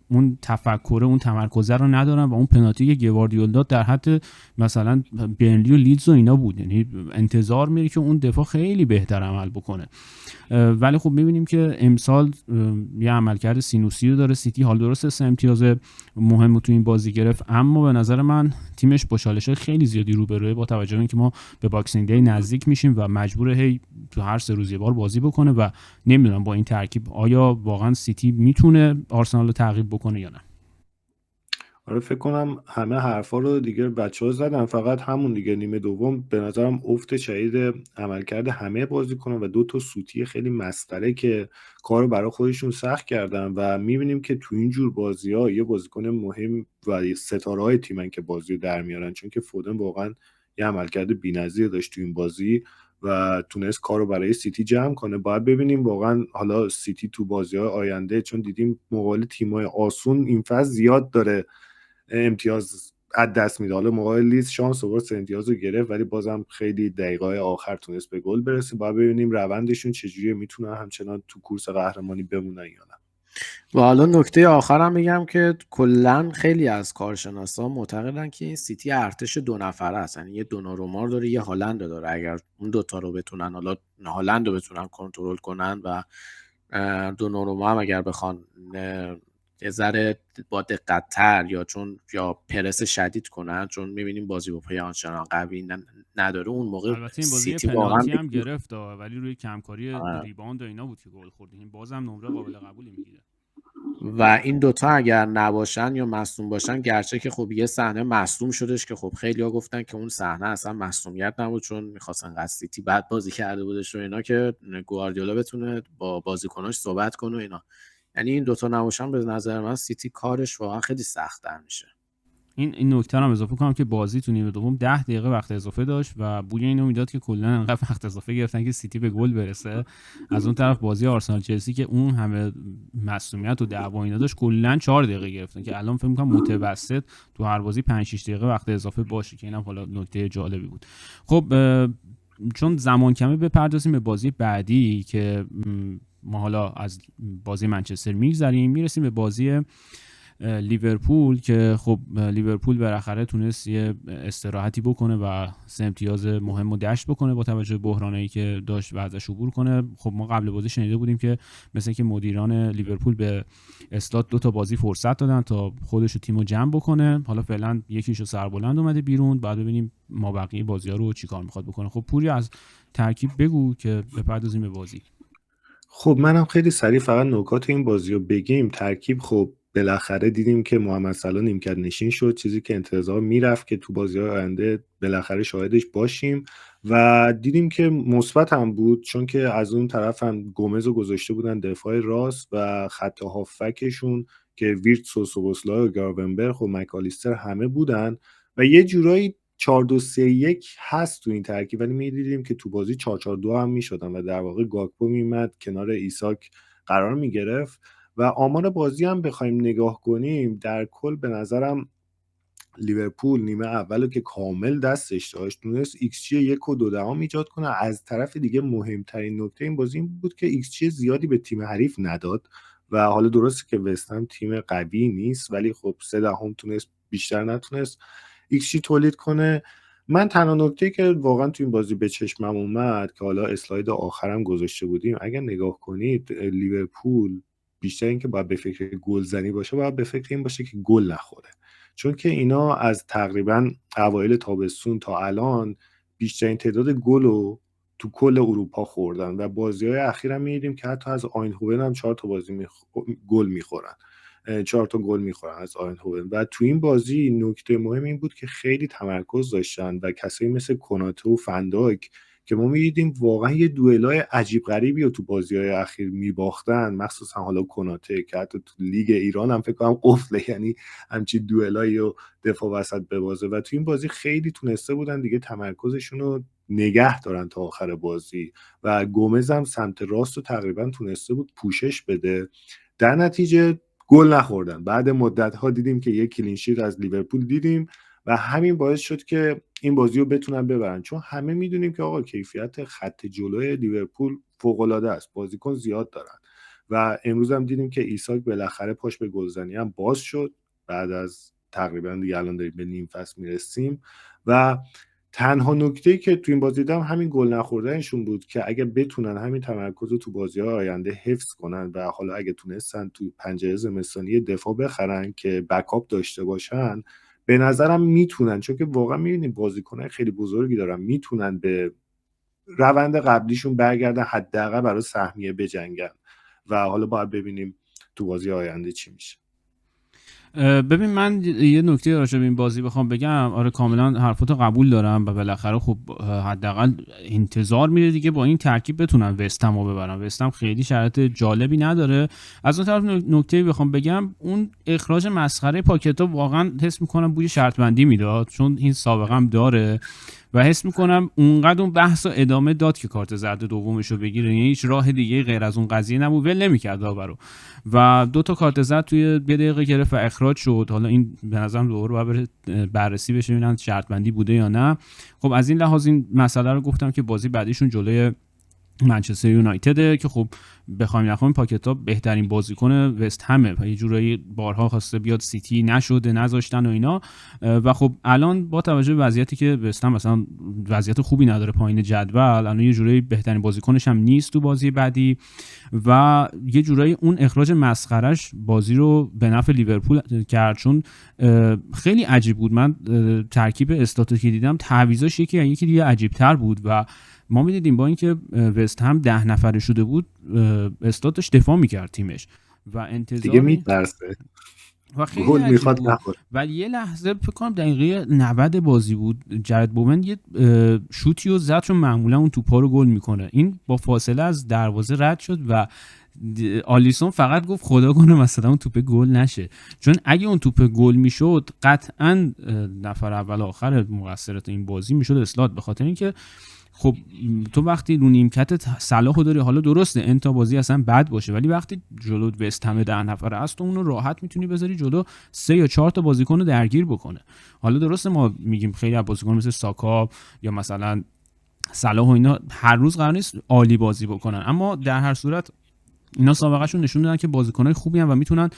اون تفکر اون تمرکز رو ندارن و اون پنالتی که گواردیولا داد در حد مثلا برنلی و لیدز و اینا بود، یعنی انتظار میره که اون دفاع خیلی بهتر عمل بکنه. ولی خب میبینیم که امسال یه عملکرد سینوسی رو داره سیتی. حال درسته 3 امتیاز مهم تو این بازی گرفت، اما به نظر من تیمش با چالش‌های خیلی زیادی روبروه، با توجه به اینکه ما به باکسینگ دی نزدیک میشیم و مجبوره هی تو هر 3 روز یه بار بازی بکنه و نمیدونم با این ترکیب آیا واقعا سیتی میتونه آرسنال رو تعقیب بکنه یا نه. آره فکر کنم همه حرفا رو دیگه بچه‌ها زدن، فقط همون دیگه نیمه دوم به نظرم افت شدید عملکرد همه بازیکن‌ها و 2 تا سوتی خیلی مسخره که کارو برای خودشون سخت کردن و می‌بینیم که تو این جور بازی‌ها یه بازیکن مهم و ستاره‌های تیمن که بازی رو در میارن، چون که فودن واقعا یه عملکرد بی‌نظیر داشت تو این بازی و تونست کارو برای سیتی جمع کنه. باید ببینیم واقعا حالا سیتی تو بازی‌های آینده، چون دیدیم مقابل تیم‌های آسون این فاز زیاد داره امتیاز از دست میده. حالا موقع لیست شانس آورد 3 امتیاز رو گرفت، ولی بازم خیلی دقیقه‌های آخر تونست به گل برسه. باید ببینیم روندشون چجوریه، میتونن همچنان تو کورس قهرمانی بمونن یا نه. و حالا نکته آخرم بگم که کلا خیلی از کارشناسا معتقدن که این سیتی ارتش 2 نفره است، یعنی یه دوناروما داره یه هالند داره. اگر اون دوتا رو بتونن، حالا هالند رو بتونن کنترل کنن و دوناروما هم اگر بخوان یه ذره با دقت‌تر یا پرس شدید کنن، چون می‌بینیم بازی با پای آنچنان قوی نداره، اون موقع البته این بازی سیتی واقعا پنالتی هم گرفت ولی روی کمکاری ریباوند و اینا بود که گل خورد. این بازم نمره قابل قبولی میگیره. و این دوتا اگر نباشن یا مصدوم باشن، گرچه که خب یه صحنه مصدوم شدش که خب خیلی‌ها گفتن که اون صحنه اصلا مصدومیت نبود، چون می‌خواستن سیتی بعد بازی کرده بودش و اینا که گواردیولا بتونه با بازیکناش صحبت کنه و اینا. یعنی این دوتا نباشن به نظر من سیتی کارش واقعا خیلی سخت‌تر میشه. این نکته رو هم اضافه کنم که بازی تو نیمه دوم 10 دقیقه وقت اضافه داشت و بوی اینو میداد که کلا انقدر وقت اضافه گرفتن که سیتی به گل برسه. از اون طرف بازی آرسنال چلسی که اون همه معصومیت و دعوا اینا داشت، کلا 4 دقیقه گرفتن که الان فکر می‌کنم متوسط تو هر بازی 5-6 دقیقه وقت اضافه باشه، که اینم حالا نکته جالبی بود. خب چون زمان کمی بپردازیم به بازی بعدی که ما حالا از بازی منچستر میگذریم، میرسیم به بازی لیورپول که خب لیورپول بالاخره تونست یه استراحتی بکنه و 3 امتیاز مهم رو دشت بکنه با توجه به بحرانایی که داشت و ازش عبور کنه. خب ما قبل بازی شنیده بودیم که مثلا که مدیران لیورپول به استاد 2 تا بازی فرصت دادن تا خودش و تیمو جمع بکنه. حالا فعلا یکیشو سربلند اومده بیرون، بعد ببینیم ما بقیه بازی‌ها رو چیکار میخواد بکنه. خب پوری از ترکیب بگو که بپردازیم به بازی. خب منم خیلی سریع فقط نکات این بازی رو بگیم. ترکیب خب بالاخره دیدیم که محمد صلاح نیمکت نشین شد، چیزی که انتظار میرفت که تو بازی‌های آینده بالاخره شاهدش باشیم و دیدیم که مثبت هم بود، چون که از اون طرف هم گومز رو گذاشته بودن دفاع راست و خط هافکشون که ویرتس و سوبوسلای و گاروینبرگ و مکالیستر همه بودن و یه جورایی 4-2-3-1 هست تو این ترکیب، ولی می‌دیدیم که تو بازی 4-4-2 هم می‌شدن و در واقع گاکپو میومد کنار ایساک قرار می‌گرفت و آمار بازی هم بخوایم نگاه کنیم در کل به نظرم لیورپول نیمه اولو که کامل دستش داشت تونست XG 1.2 ایجاد کنه. از طرف دیگه مهمترین نکته این بازی این بود که XG زیادی به تیم حریف نداد و حالا درسته که وستهم تیم قوی نیست، ولی خب 0.3 تونست، بیشتر نتونست XG تولید کنه. من تنها نکته‌ای که واقعا تو این بازی به چشمم اومد که حالا اسلاید آخرم گذاشته بودیم، اگر نگاه کنید لیورپول بیشتر اینکه باید به فکر گلزنی باشه، باید به فکر این باشه که گل نخوره، چون که اینا از تقریبا اوایل تابستون تا الان بیشترین تعداد گل رو تو کل اروپا خوردن و بازی‌های اخیر هم می‌دیدیم که حتی از آینهوون هم 4 تا گل می‌خورن. 4 تا گل می‌خورن از آینهوون و تو این بازی نکته مهم این بود که خیلی تمرکز داشتن و کسایی مثل کناته و فنداک که ما می‌دیدیم واقعا یه دوئلای عجیب غریبی رو تو بازی‌های اخیر می‌باختن، مخصوصا حالا کناته که حتی تو لیگ ایران هم فکر کنم قفله، یعنی همچین دوئلایی رو دفاع وسط ببازه و تو این بازی خیلی تونسته بودن دیگه تمرکزشون رو نگه دارن تا آخر بازی و گومز هم سمت راست رو تقریبا تونسته بود پوشش بده. در نتیجه گل نخوردن. بعد مدت‌ها دیدیم که یک کلین شیت از لیورپول دیدیم و همین باعث شد که این بازی رو بتونن ببرن، چون همه میدونیم که آقا کیفیت خط جلوی لیورپول فوق‌العاده است، بازیکن زیاد دارن و امروز هم دیدیم که ایساک بالاخره پاش به گلزنی هم باز شد بعد از تقریبا دیگه الان داریم به نیم فصل میرسیم و تنها نکته‌ای که تو این بازی دیدم همین گل نخوردنشون بود که اگه بتونن همین تمرکز رو تو بازی‌های آینده حفظ کنن و حالا اگه تونستن تو پنجره زمستانی دفاع بخرن که بکاپ داشته باشن، به نظرم میتونن، چون که واقعا می‌بینیم بازیکن‌های خیلی بزرگی دارن، میتونن به روند قبلیشون برگردن، حداقل برای سهمیه بجنگن و حالا باید ببینیم تو بازی آینده چی میشه. ببین من یه نکته راجع به این بازی بخوام بگم، آره کاملا حرفاتو قبول دارم و بالاخره خب حداقل انتظار میره دیگه با این ترکیب بتونن وستهم رو ببرن. وستهم خیلی شرایط جالبی نداره. از اون طرف نکته بخوام بگم، اون اخراج مسخره پاکتا واقعا حس میکنم بوی شرط بندی میداد، چون این سابقه هم داره و حس میکنم اونقدر اون بحث رو ادامه داد که کارت زرد دومش رو بگیره، یعنی هیچ راه دیگه غیر از اون قضیه نبود، ول نمیکرد داورو و 2 تا کارت زرد توی 1 دقیقه گرفت و اخراج شد. حالا این به نظرم دوباره باید بررسی بشه ببینن شرط بندی بوده یا نه. خب از این لحاظ این مسئله رو گفتم که بازی بعدیشون جلوی منچستر یونایتد که خب بخوایم نخوایم پاکتا بهترین بازیکن وست همه و یه جورایی بارها خواسته بیاد سیتی نشده نذاشتن و اینا و خب الان با توجه به وضعیتی که وست هم مثلا وضعیت خوبی نداره پایین جدول، الان یه جورایی بهترین بازیکنش هم نیست تو بازی بعدی و یه جورایی اون اخراج مسخرش بازی رو به نفع لیورپول کرد، چون خیلی عجیب بود. من ترکیب استاتو که دیدم تعویضاش یکی دیگه عجیب‌تر بود و ما می‌دیدیم با اینکه وست هم 10 نفره شده بود استاتش دفاع می‌کرد تیمش و انتظار دیگه می‌ترسه و خیلی گل عجیب میخواد بود. نخوره. ولی یه لحظه فکر کنم دقیقه 90 بازی بود جرد بومن یه شوتی رو زد چون معمولا اون توپا رو گل میکنه، این با فاصله از دروازه رد شد و آلیسون فقط گفت خدا کنه مثلا اون توپ گل نشه، چون اگه اون توپ گل میشد قطعا نفر اول آخر مقصرت این بازی میشد اسلات، به خاطر اینکه خب تو وقتی رو نیمکت صلاحو داری، حالا درسته انتا بازی اصلا بد باشه ولی وقتی جلو وست هم 10 نفره است تو اونو راحت میتونی بذاری جلو 3 یا 4 تا بازیکن رو درگیر بکنه. حالا درسته ما میگیم خیلی از بازیکن مثل ساکا یا مثلا صلاح و اینا هر روز قرار نیست عالی بازی بکنن، اما در هر صورت اینا سابقهشون نشون دادن که بازیکنای خوبی ان و میتونن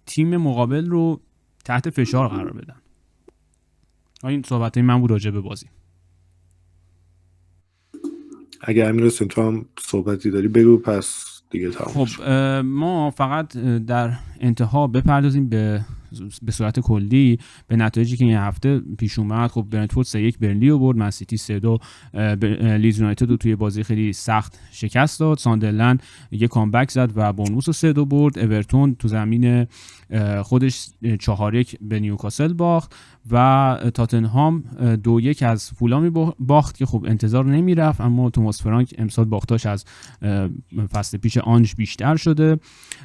تیم مقابل رو تحت فشار قرار بدن. این صحبتای من بود راجع به بازی. اگه امیر حسین تو هم صحبتی داری بگو پس دیگه تمام. خب ما فقط در انتها بپردازیم به صورت کلی به نتایجی که این هفته پیش اومد. خب برنتفورد 3-1 برنلی رو برد، من سیتی 3-2 لیدز یونایتد رو توی بازی خیلی سخت شکست داد، ساندرلند یه کامبک زد و بورنموث رو 3-2 برد، اورتون تو زمین خودش 4-1 به نیوکاسل باخت و تاتنهام 2-1 از فولامی باخت که خب انتظار نمیرفت، اما توماس فرانک امسال باختاش از فصل پیش آنج بیشتر شده.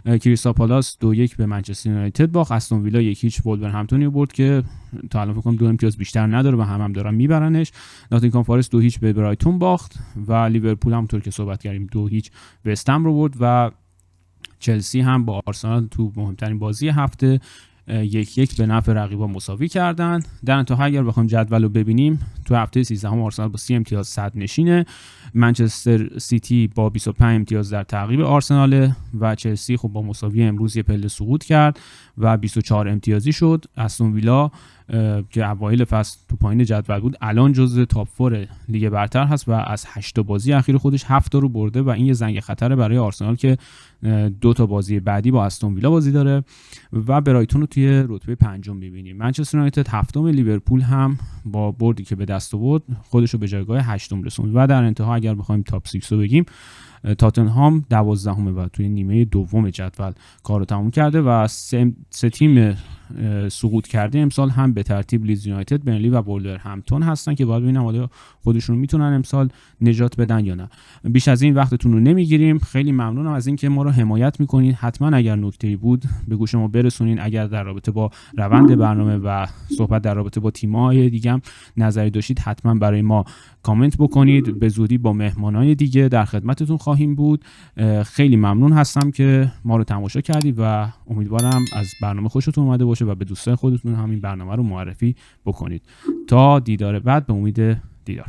کریستال پالاس 2-1 به منچستر یونایتد باخت، استون ویلا 1-0 ولورهمپتون برد که تا الان فکر کنم 2 امتیاز بیشتر نداره و هم دارن میبرنش. ناتینگهام فارست 2-0 به برایتون باخت و لیورپول همونطور که صحبت کردیم 2-0 وست هم رو برد و چلسی هم با آرسنال تو مهمترین بازی هفته 1-1 به نفع رقیبا مساوی کردن. در انتها اگر بخوایم جدول رو ببینیم تو هفته 13 آرسنال با 30 امتیاز صدر نشینه، منچستر سیتی با 25 امتیاز در تعقیب آرسنال و چلسی خب با مساوی امروز یه پله سقوط کرد و 24 امتیازی شد. استون ویلا که اوایل فصل تو پایین جدول بود الان جزو تاپ 4 لیگ برتر هست و از 8 بازی اخیر خودش 7 رو برده و این یه زنگ خطره برای آرسنال که 2 تا بازی بعدی با استون ویلا بازی داره و برایتون رو توی رتبه 5 می‌بینیم. منچستر یونایتد 7، لیورپول هم با بردی که به دست آورد خودش رو به جایگاه 8 رسوند و در انتها اگر بخوایم تاپ 6 رو بگیم تاتنهام 12 و توی نیمه دوم جدول کارو تموم کرده و 3 تیم سقوط کرده امسال هم به ترتیب لیدز یونایتد، برنلی و ولورهمپتون هستن که باید ببینم آیا خودشون میتونن امسال نجات بدن یا نه. بیش از این وقتتون رو نمیگیریم، خیلی ممنونم از اینکه ما رو حمایت میکنین. حتما اگر نکته‌ای بود به گوش ما برسونین، اگر در رابطه با روند برنامه و صحبت در رابطه با تیم‌های دیگه هم نظری داشتید حتما برای ما کامنت بکنید. به زودی با مهمانای دیگه در خدمتتون خواهیم بود. خیلی ممنون هستم که ما رو تماشا کردید و امیدوارم از برنامه خوشتون اومده باشه و به دوستان خودتون همین برنامه رو معرفی بکنید. تا دیدار بعد، به امید دیدار.